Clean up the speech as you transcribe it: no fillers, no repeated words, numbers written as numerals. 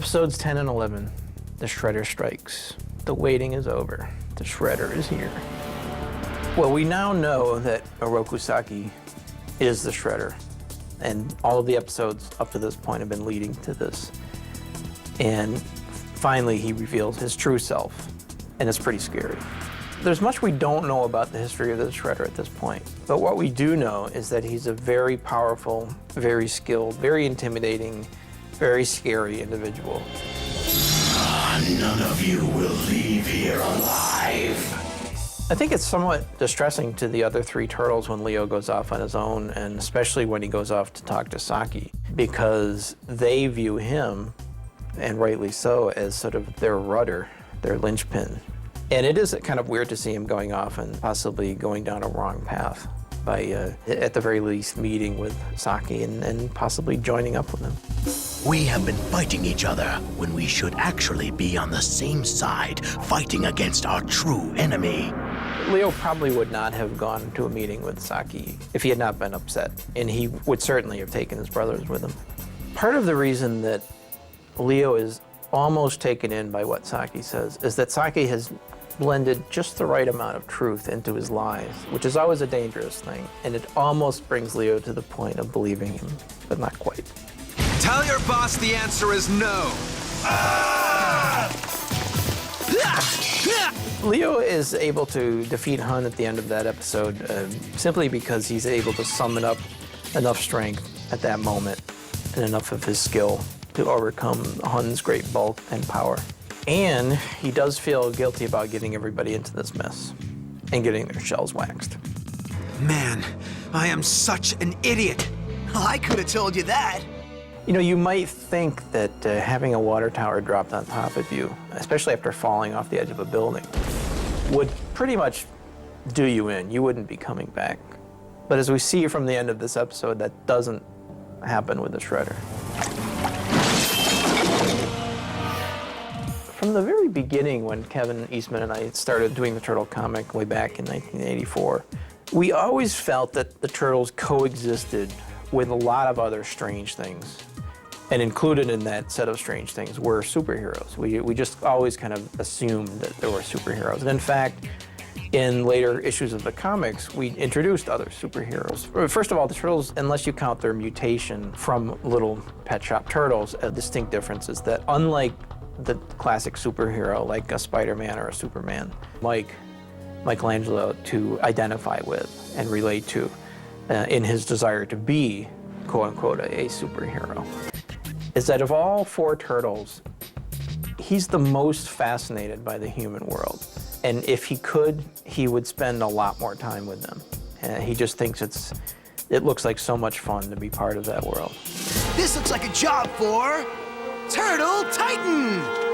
Episodes 10 and 11, the Shredder strikes. The waiting is over. The Shredder is here. Well, we now know that Oroku Saki is the Shredder, and all of the episodes up to this point have been leading to this. And finally, he reveals his true self, and it's pretty scary. There's much we don't know about the history of the Shredder at this point, but what we do know is that he's a very powerful, very skilled, very intimidating, very scary individual. None of you will leave here alive. I think it's somewhat distressing to the other three turtles when Leo goes off on his own, and especially when he goes off to talk to Saki, because they view him, and rightly so, as sort of their rudder, their linchpin. And it is kind of weird to see him going off and possibly going down a wrong path by, at the very least, meeting with Saki and possibly joining up with him. We have been fighting each other when we should actually be on the same side, fighting against our true enemy. Leo probably would not have gone to a meeting with Saki if he had not been upset, and he would certainly have taken his brothers with him. Part of the reason that Leo is almost taken in by what Saki says is that Saki has blended just the right amount of truth into his lies, which is always a dangerous thing, and it almost brings Leo to the point of believing him, but not quite. Tell your boss the answer is no. Leo is able to defeat Hun at the end of that episode simply because he's able to summon up enough strength at that moment and enough of his skill to overcome Hun's great bulk and power. And he does feel guilty about getting everybody into this mess and getting their shells waxed. Man, I am such an idiot. I could have told you that. You know, you might think that having a water tower dropped on top of you, especially after falling off the edge of a building, would pretty much do you in. You wouldn't be coming back. But as we see from the end of this episode, that doesn't happen with the Shredder. From the very beginning, when Kevin Eastman and I started doing the Turtle comic way back in 1984, we always felt that the Turtles coexisted with a lot of other strange things. And included in that set of strange things were superheroes. We just always kind of assumed that there were superheroes. And in fact, in later issues of the comics, we introduced other superheroes. First of all, the Turtles, unless you count their mutation from little pet shop turtles, a distinct difference is that unlike the classic superhero like a Spider-Man or a Superman, Michelangelo to identify with and relate to in his desire to be, quote-unquote, a superhero, is that of all four turtles, he's the most fascinated by the human world. And if he could, he would spend a lot more time with them. He just thinks it looks like so much fun to be part of that world. This looks like a job for Turtle Titan!